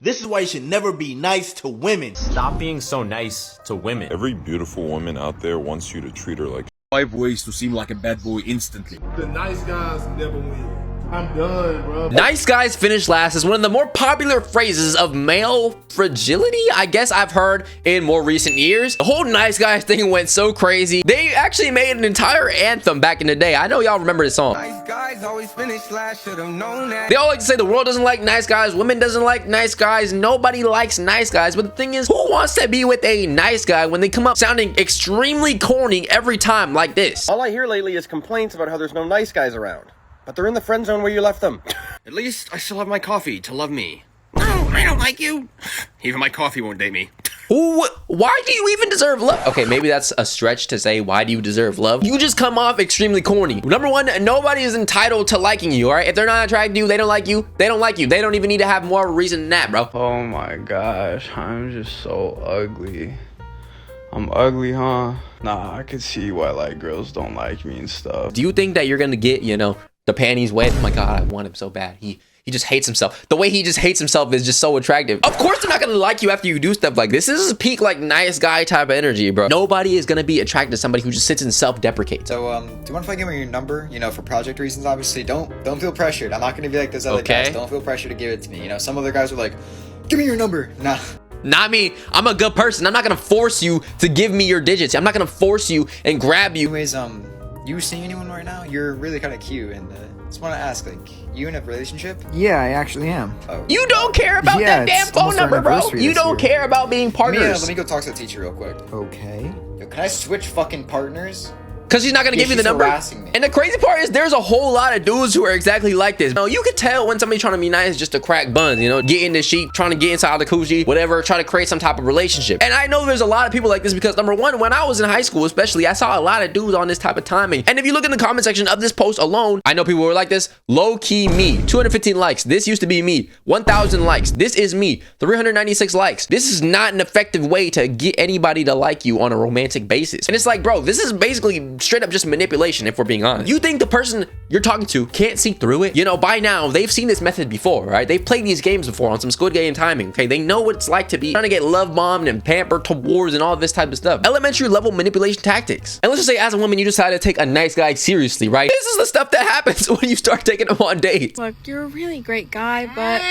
This is why you should never be nice to women. Stop being so nice to women. Every beautiful woman out there wants you to treat her like 5 ways to seem like a bad boy instantly. The nice guys never win. I'm done, bro. Nice guys finish last is one of the more popular phrases of male fragility, I guess I've heard in more recent years. The whole nice guys thing went so crazy. They actually made an entire anthem back in the day. I know y'all remember this song. Nice guys always finish last, should have known that. They all like to say the world doesn't like nice guys, women doesn't like nice guys, nobody likes nice guys. But the thing is, who wants to be with a nice guy when they come up sounding extremely corny every time like this? All I hear lately is complaints about how there's no nice guys around. But they're in the friend zone where you left them. At least I still have my coffee to love me. No, I don't like you. Even my coffee won't date me. Why do you even deserve love? Okay, maybe that's a stretch to say, why do you deserve love? You just come off extremely corny. Number one, nobody is entitled to liking you, all right? If they're not attracted to you, they don't like you. They don't like you. They don't even need to have more reason than that, bro. Oh my gosh, I'm just so ugly. I'm ugly, huh? Nah, I could see why like girls don't like me and stuff. Do you think that you're gonna get, you know, the panties wet? Oh my God, I want him so bad. He just hates himself. The way he just hates himself is just so attractive. Of course they're not gonna like you after you do stuff like this. This is peak like nice guy type of energy, bro. Nobody is gonna be attracted to somebody who just sits and self-deprecates. So, do you want to give me your number? You know, for project reasons, obviously. Don't feel pressured. I'm not gonna be like those other guys. Don't feel pressure to give it to me. You know, some other guys are like, give me your number. Nah. Not me. I'm a good person. I'm not gonna force you to give me your digits. I'm not gonna force you and grab you. Anyways, you seeing anyone right now? You're really kind of cute, and just want to ask, like, you in a relationship? Yeah, I actually am. Oh. You don't care about that damn phone number, bro. You don't care about being partners. Let me go talk to the teacher real quick. Okay. Yo, can I switch fucking partners? Because she's not going to give you the number. And the crazy part is there's a whole lot of dudes who are exactly like this. You know, you could tell when somebody's trying to be nice just to crack buns, you know, get in the sheet, trying to get inside the coochie, whatever, try to create some type of relationship. And I know there's a lot of people like this because number one, when I was in high school, especially, I saw a lot of dudes on this type of timing. And if you look in the comment section of this post alone, I know people were like this. Low key me, 215 likes. This used to be me. 1,000 likes. This is me. 396 likes. This is not an effective way to get anybody to like you on a romantic basis. And it's like, bro, this is basically straight up just manipulation, if we're being honest. You think the person you're talking to can't see through it? You know, by now, they've seen this method before, right? They've played these games before on some Squid Game timing, okay? They know what it's like to be trying to get love bombed and pampered towards and all this type of stuff. Elementary level manipulation tactics. And let's just say as a woman, you decide to take a nice guy seriously, right? This is the stuff that happens when you start taking them on dates. Look, you're a really great guy, but...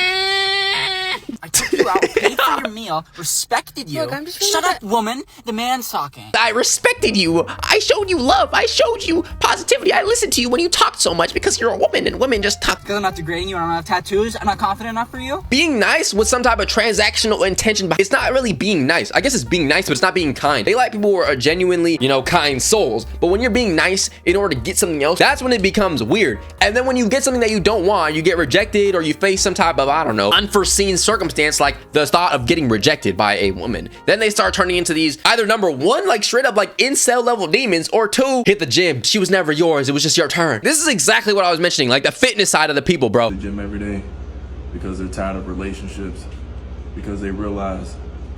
I took you out, paid for your meal, respected you. Look, I'm just Shut up, woman. The man's talking. I respected you. I showed you love. I showed you positivity. I listened to you when you talked so much because you're a woman and women just talk. Because I'm not degrading you and I don't have tattoos. I'm not confident enough for you. Being nice with some type of transactional intention, but it's not really being nice. I guess it's being nice, but it's not being kind. They like people who are genuinely, you know, kind souls. But when you're being nice in order to get something else, that's when it becomes weird. And then when you get something that you don't want, you get rejected or you face some type of, I don't know, unforeseen circumstance like the thought of getting rejected by a woman. Then they start turning into these either number one, like straight up like incel level demons, or two, hit the gym. She was never yours. It was just your turn. This is exactly what I was mentioning, like the fitness side of the people, bro. The gym every day because they're tired of relationships, because they realize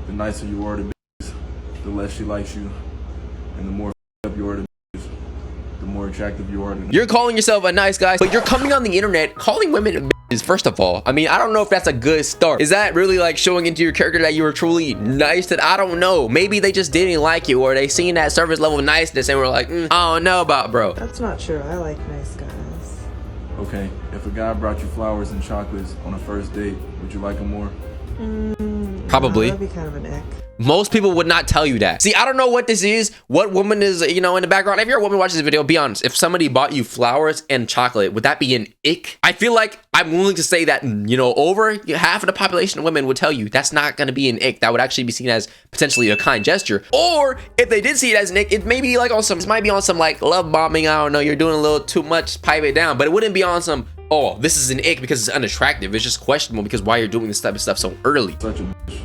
the nicer you are to bitches, the less she likes you, and the more up you are to bitches, the more attractive you are to. You're calling yourself a nice guy, but you're coming on the internet calling women bitches, first of all. I mean, I don't know if that's a good start. Is that really like showing into your character that you were truly nice? That I don't know. Maybe they just didn't like you, or they seen that surface level niceness and were like, I don't know about bro. That's not true. I like nice guys. Okay, if a guy brought you flowers and chocolates on a first date, would you like him more? Probably. That'd be kind of an ick. Most people would not tell you that. See, I don't know what this is, what woman is, you know, in the background. If you're a woman watching this video, be honest. If somebody bought you flowers and chocolate, would that be an ick? I feel like I'm willing to say that, you know, over half of the population of women would tell you that's not going to be an ick. That would actually be seen as potentially a kind gesture. Or if they did see it as an ick, it may be like on some, it might be on some like love bombing. I don't know, you're doing a little too much, pipe it down. But it wouldn't be on some, oh, this is an ick because it's unattractive. It's just questionable because why you're doing this type of stuff so early. Such a bitch.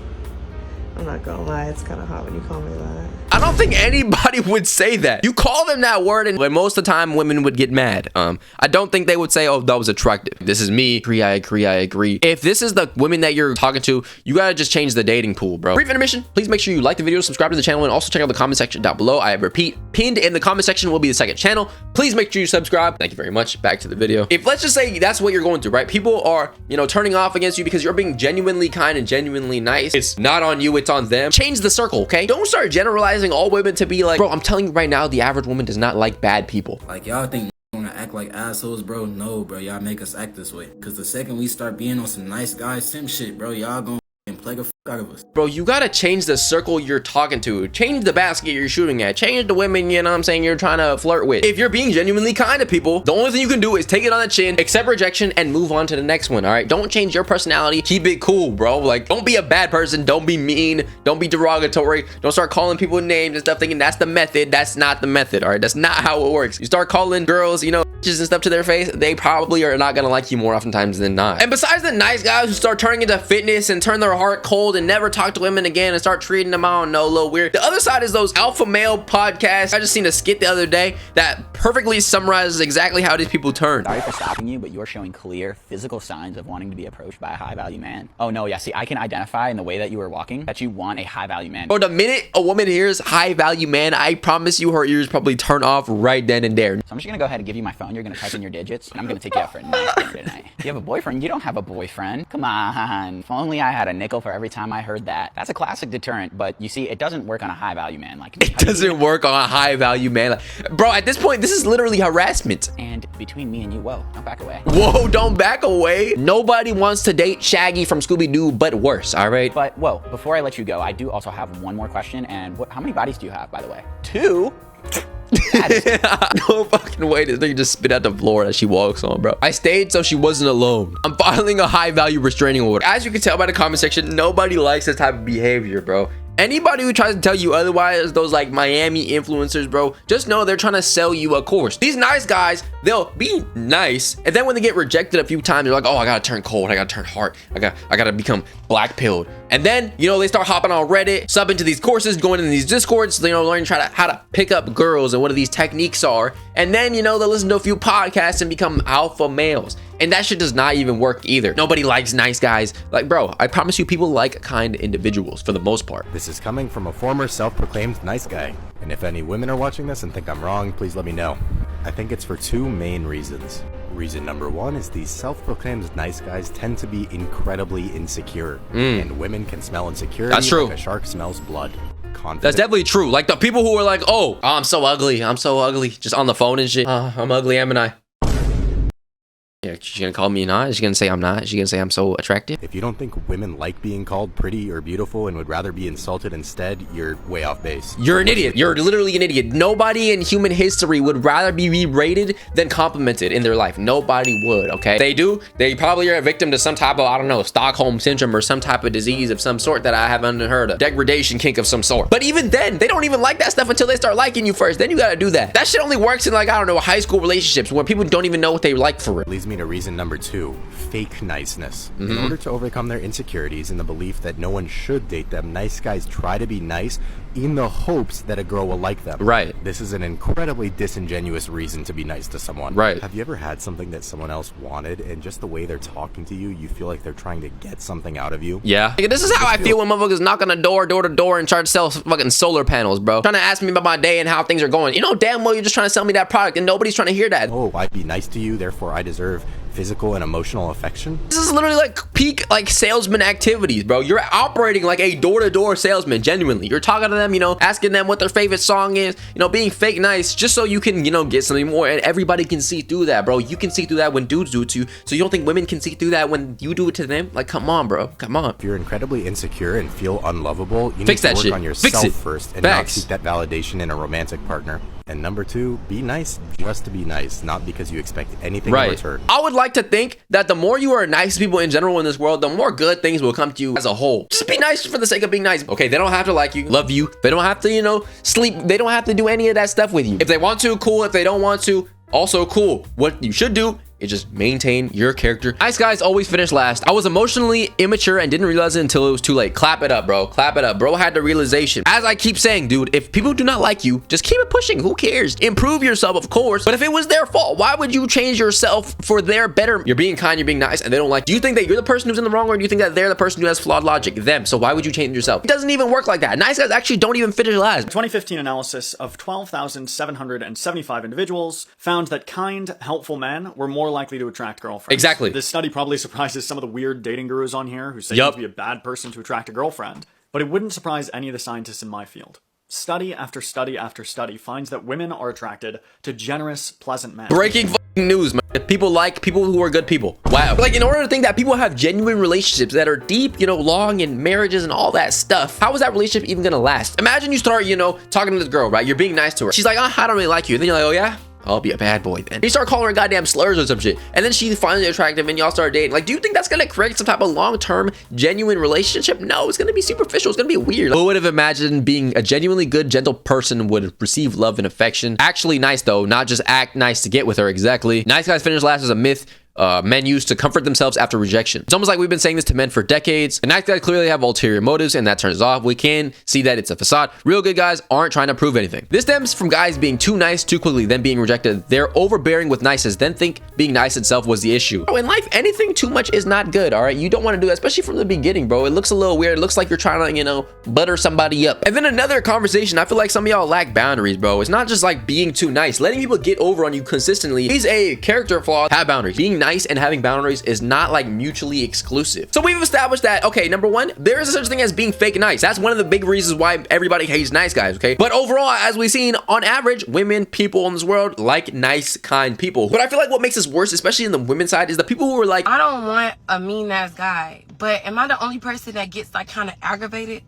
I'm not gonna lie, it's kind of hot when you call me that. I don't think anybody would say that. You call them that word, and most of the time women would get mad. I don't think they would say, oh, that was attractive. This is me. I agree. If this is the women that you're talking to, you gotta just change the dating pool, bro. Brief intermission. Please make sure you like the video, subscribe to the channel, and also check out the comment section down below. I repeat, pinned in the comment section will be the second channel. Please make sure you subscribe. Thank you very much. Back to the video. If let's just say that's what you're going through, right? People are, you know, turning off against you because you're being genuinely kind and genuinely nice. It's not on you, it's on them. Change the circle, okay? Don't start generalizing all women to be like, bro, I'm telling you right now, the average woman does not like bad people. Like, y'all think wanna act like assholes, bro? No, bro, y'all make us act this way. Cause the second we start being on some nice guys, sim shit, bro, y'all gonna plague the out of us. Bro, you gotta change the circle you're talking to. Change the basket you're shooting at. Change the women, you know what I'm saying, you're trying to flirt with. If you're being genuinely kind to people, the only thing you can do is take it on the chin, accept rejection, and move on to the next one, all right? Don't change your personality. Keep it cool, bro. Like, don't be a bad person. Don't be mean. Don't be derogatory. Don't start calling people names and stuff thinking that's the method. That's not the method, all right? That's not how it works. You start calling girls, you know, bitches and stuff to their face, they probably are not gonna like you more oftentimes than not. And besides the nice guys who start turning into fitness and turn their heart cold and never talk to women again and start treating them, I don't know, a little weird. The other side is those alpha male podcasts. I just seen a skit the other day that perfectly summarizes exactly how these people turn. Sorry for stopping you, but you're showing clear physical signs of wanting to be approached by a high value man. Oh no, yeah, see, I can identify in the way that you were walking that you want a high value man. Bro, the minute a woman hears high value man, I promise you her ears probably turn off right then and there. So I'm just gonna go ahead and give you my phone. You're gonna type in your digits and I'm gonna take you out for a nice dinner tonight. You have a boyfriend? You don't have a boyfriend. Come on. If only I had a nickel for every time I heard that. That's a classic deterrent, but you see, it doesn't work on a high value man. Like, it doesn't work on a high value man. Like, bro, at this point, this is literally harassment. And between me and you, whoa, don't back away. Whoa, don't back away. Nobody wants to date Shaggy from Scooby-Doo, but worse, all right? But whoa, before I let you go, I do also have one more question. And how many bodies do you have, by the way? 2? No fucking way. This nigga just spit out the floor that she walks on, bro. I stayed so she wasn't alone. I'm filing a high value restraining order. As you can tell by the comment section, nobody likes this type of behavior, bro. Anybody who tries to tell you otherwise, those like Miami influencers, bro, just know they're trying to sell you a course. These nice guys, they'll be nice, and then when they get rejected a few times, they're like, oh, I gotta turn cold, I gotta turn hard, I gotta become black pilled. And then, you know, they start hopping on Reddit, subbing to these courses, going into these discords, you know, learning how to pick up girls and what these techniques are. And then, you know, they'll listen to a few podcasts and become alpha males. And that shit does not even work either. Nobody likes nice guys. Like, bro, I promise you, people like kind individuals for the most part. This is coming from a former self-proclaimed nice guy. And if any women are watching this and think I'm wrong, please let me know. I think it's for 2 main reasons. Reason number 1 is these self-proclaimed nice guys tend to be incredibly insecure. And women can smell insecurity. That's true. Like a shark smells blood. Confident. That's definitely true. Like the people who are like, oh, I'm so ugly, just on the phone and shit. I'm ugly, am I? Yeah, she's gonna call me not? Is she gonna say I'm not? Is she gonna say I'm so attractive? If you don't think women like being called pretty or beautiful and would rather be insulted instead, you're way off base. You're an idiot. You're literally an idiot. Nobody in human history would rather be berated than complimented in their life. Nobody would, okay? They do. They probably are a victim to some type of, I don't know, Stockholm syndrome or some type of disease of some sort that I haven't heard of. Degradation kink of some sort. But even then, they don't even like that stuff until they start liking you first. Then you gotta do that. That shit only works in, like, I don't know, high school relationships where people don't even know what they like for it. Leads me to reason number 2, fake niceness. In order to overcome their insecurities and the belief that no one should date them, nice guys try to be nice in the hopes that a girl will like them. Right. This is an incredibly disingenuous reason to be nice to someone. Right. Have you ever had something that someone else wanted and just the way they're talking to you, you feel like they're trying to get something out of you? Yeah. Like, this is how I feel when motherfuckers knock on the door to door and try to sell fucking solar panels, bro. Trying to ask me about my day and how things are going. You know damn well you're just trying to sell me that product and nobody's trying to hear that. Oh, I'd be nice to you, therefore I deserve physical and emotional affection. This is literally like peak like salesman activities, bro. You're operating like a door-to-door salesman, genuinely. You're talking to them, you know, asking them what their favorite song is, you know, being fake nice just so you can, you know, get something more. And everybody can see through that, bro. You can see through that when dudes do it to you. So you don't think women can see through that when you do it to them? Like, come on, bro. Come on. If you're incredibly insecure and feel unlovable, you Fix need to that work shit. on Fix yourself it. first and Facts. not seek that validation in a romantic partner. And number 2, be nice just to be nice, not because you expect anything in return. I would like to think that the more you are nice to people in general in this world, the more good things will come to you as a whole. Just be nice for the sake of being nice. Okay, they don't have to like you, love you. They don't have to, you know, sleep. They don't have to do any of that stuff with you. If they want to, cool. If they don't want to, also cool. What you should do is just maintain your character. Nice guys always finish last. I was emotionally immature and didn't realize it until it was too late. Clap it up, bro. Clap it up. Bro had the realization. As I keep saying, dude, if people do not like you, just keep it pushing. Who cares? Improve yourself, of course. But if it was their fault, why would you change yourself for their better? You're being kind, you're being nice, and they don't like you. Do you think that you're the person who's in the wrong, or do you think that they're the person who has flawed logic? Them. So why would you change yourself? It doesn't even work like that. Nice guys actually don't even finish last. 2015 analysis of 12,775 individuals found that kind, helpful men were more likely to attract girlfriends. Exactly. This study probably surprises some of the weird dating gurus on here who say you have to be a bad person to attract a girlfriend, but it wouldn't surprise any of the scientists in my field. Study after study after study finds that women are attracted to generous, pleasant men. Breaking news, man. People like people who are good people. Wow. Like, in order to think that people have genuine relationships that are deep, you know, long, and marriages and all that stuff, how is that relationship even gonna last? Imagine you start, you know, talking to this girl, right? You're being nice to her. She's like, oh, I don't really like you. And then you're like, oh yeah? I'll be a bad boy then. You start calling her goddamn slurs or some shit, and then she's finally attractive and y'all start dating. Like, do you think that's gonna create some type of long-term genuine relationship? No, it's gonna be superficial. It's gonna be weird. Who would have imagined being a genuinely good, gentle person would receive love and affection? Actually nice though, not just act nice to get with her. Exactly. Nice guys finish last is a myth men use to comfort themselves after rejection. It's almost like we've been saying this to men for decades. And nice guys clearly have ulterior motives, and that turns us off. We can see that it's a facade. Real good guys aren't trying to prove anything. This stems from guys being too nice too quickly, then being rejected. They're overbearing with niceness, then think being nice itself was the issue. Bro, in life, anything too much is not good, all right? You don't want to do that, especially from the beginning, bro. It looks a little weird. It looks like you're trying to, you know, butter somebody up. And then another conversation, I feel like some of y'all lack boundaries, bro. It's not just like being too nice. Letting people get over on you consistently is a character flaw. Have boundaries. Being nice and having boundaries is not like mutually exclusive. So we've established that, okay, number one, there is such thing as being fake nice. That's one of the big reasons why everybody hates nice guys, okay? But overall, as we've seen, on average, women, people in this world like nice, kind people. But I feel like what makes this worse, especially in the women's side, is the people who are like, I don't want a mean ass guy, but am I the only person that gets like kind of aggravated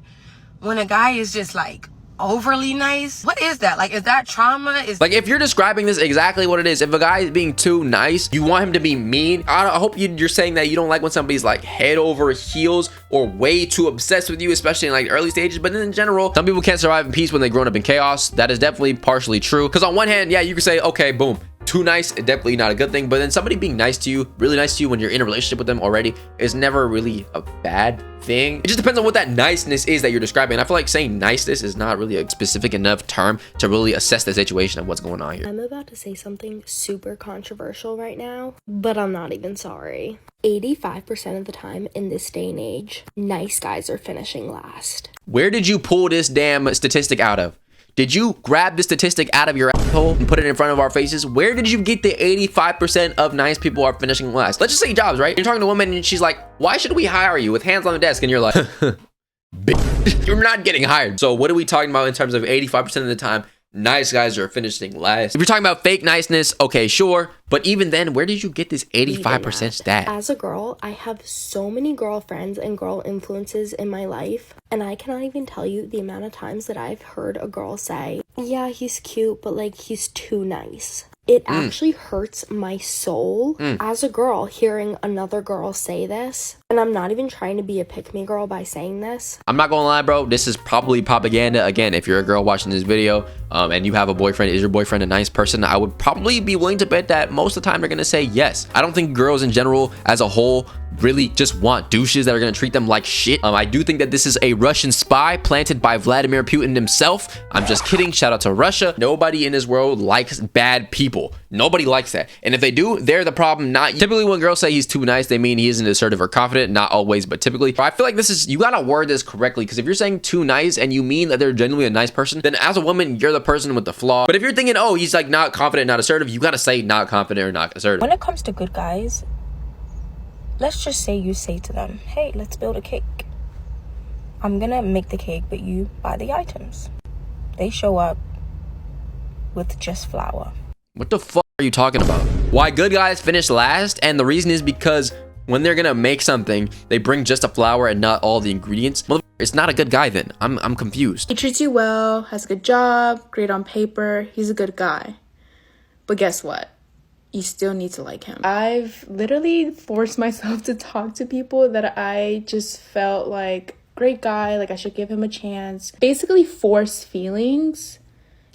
when a guy is just like overly nice? What is that? Like, is that trauma? Is like, if you're describing this exactly what it is, if a guy is being too nice, you want him to be mean. I hope you're saying that you don't like when somebody's like head over heels or way too obsessed with you, especially in like the early stages. But in general, some people can't survive in peace when they've grown up in chaos. That is definitely partially true, because on one hand, yeah, you can say, okay, boom, too nice, definitely not a good thing. But then somebody being nice to you, really nice to you when you're in a relationship with them already, is never really a bad thing. It just depends on what that niceness is that you're describing. I feel like saying niceness is not really a specific enough term to really assess the situation of what's going on here. I'm about to say something super controversial right now, but I'm not even sorry. 85% of the time in this day and age, nice guys are finishing last. Where did you pull this damn statistic out of? Did you grab the statistic out of your asshole and put it in front of our faces? Where did you get the 85% of nice people are finishing last? Let's just say jobs, right? You're talking to a woman and she's like, why should we hire you, with hands on the desk? And you're like, bitch, you're not getting hired. So what are we talking about in terms of 85% of the time nice guys are finishing last? If you're talking about fake niceness, okay, sure. But even then, where did you get this 85% stat? As a girl, I have so many girlfriends and girl influences in my life, and I cannot even tell you the amount of times that I've heard a girl say, yeah, he's cute, but like he's too nice. It actually hurts my soul as a girl hearing another girl say this. And I'm not even trying to be a pick-me girl by saying this. I'm not gonna lie, bro. This is probably propaganda. Again, if you're a girl watching this video and you have a boyfriend, is your boyfriend a nice person? I would probably be willing to bet that most of the time they're gonna say yes. I don't think girls in general as a whole really just want douches that are gonna treat them like shit. I do think that this is a Russian spy planted by Vladimir Putin himself. I'm just kidding. Shout out to Russia. Nobody in this world likes bad people. Nobody likes that. And if they do, they're the problem, not you. Typically when girls say he's too nice, they mean he isn't assertive or confident. Not always, but typically. But I feel like this is, you gotta word this correctly, because if you're saying too nice and you mean that they're genuinely a nice person, then as a woman, you're the person with the flaw. But if you're thinking, oh, he's like not confident, not assertive, you gotta say not confident or not assertive. When it comes to good guys, let's just say you say to them, hey, let's build a cake. I'm gonna make the cake, but you buy the items. They show up with just flour. What the fuck are you talking about? Why good guys finish last? And the reason is because when they're gonna make something, they bring just a flour and not all the ingredients. It's not a good guy then. I'm confused. He treats you well, has a good job, great on paper. He's a good guy. But guess what? You still need to like him. I've literally forced myself to talk to people that I just felt like, great guy, like I should give him a chance. Basically force feelings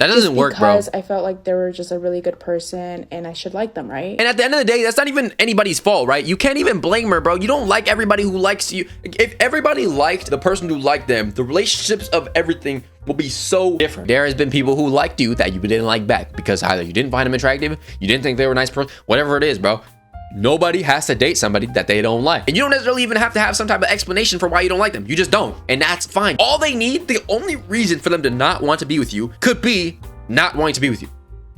That doesn't work, bro. Because I felt like they were just a really good person and I should like them, right? And at the end of the day, that's not even anybody's fault, right? You can't even blame her, bro. You don't like everybody who likes you. If everybody liked the person who liked them, the relationships of everything will be so different. There has been people who liked you that you didn't like back because either you didn't find them attractive, you didn't think they were a nice person, whatever it is, bro. Nobody has to date somebody that they don't like. And you don't necessarily even have to have some type of explanation for why you don't like them. You just don't. And that's fine. All they need, the only reason for them to not want to be with you could be not wanting to be with you.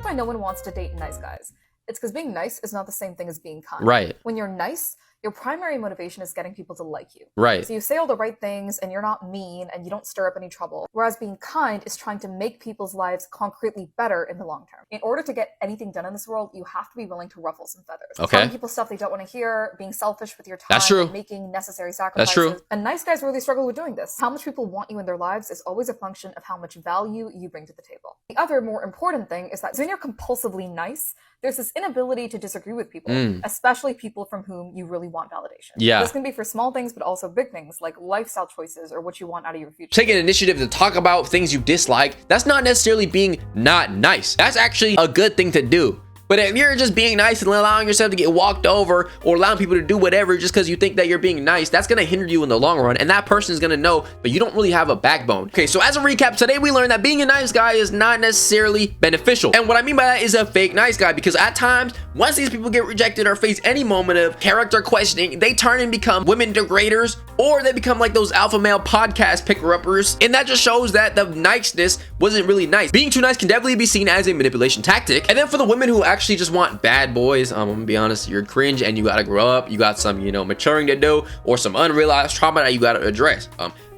Why no one wants to date nice guys. It's because being nice is not the same thing as being kind. Right. When you're nice, your primary motivation is getting people to like you. Right. So you say all the right things and you're not mean and you don't stir up any trouble. Whereas being kind is trying to make people's lives concretely better in the long term. In order to get anything done in this world, you have to be willing to ruffle some feathers. Okay. Telling people stuff they don't want to hear, being selfish with your time, That's true. making necessary sacrifices. That's true. And nice guys really struggle with doing this. How much people want you in their lives is always a function of how much value you bring to the table. The other more important thing is that when you're compulsively nice, there's this inability to disagree with people, especially people from whom you really want validation. Yeah. This can be for small things, but also big things like lifestyle choices or what you want out of your future. Taking initiative to talk about things you dislike, that's not necessarily being not nice. That's actually a good thing to do. But if you're just being nice and allowing yourself to get walked over or allowing people to do whatever just because you think that you're being nice, that's going to hinder you in the long run. And that person is going to know, but you don't really have a backbone. Okay, so as a recap, today we learned that being a nice guy is not necessarily beneficial. And what I mean by that is a fake nice guy, because at times, once these people get rejected or face any moment of character questioning, they turn and become women degraders, or they become like those alpha male podcast picker-uppers. And that just shows that the niceness wasn't really nice. Being too nice can definitely be seen as a manipulation tactic. And then for the women who actually just want bad boys, I'm gonna be honest, you're cringe and you gotta grow up. You got some, maturing to do or some unrealized trauma that you gotta address.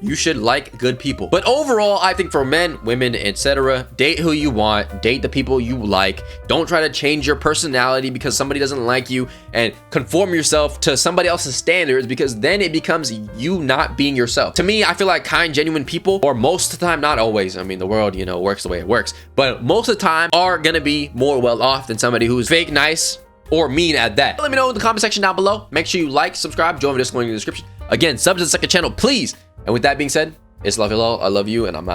You should like good people. But overall, I think for men, women, etc., date who you want, date the people you like. Don't try to change your personality because somebody doesn't like you and conform yourself to somebody else's standards, because then it becomes you not being yourself. To me, I feel like kind, genuine people, or most of the time, not always, I mean, the world, works the way it works, but most of the time are gonna be more well off than somebody who's fake nice or mean at that. Let me know in the comment section down below. Make sure you like, subscribe, join the Discord in the description. Again, sub to the second channel, please. And with that being said, it's love you all. I love you, and I'm out.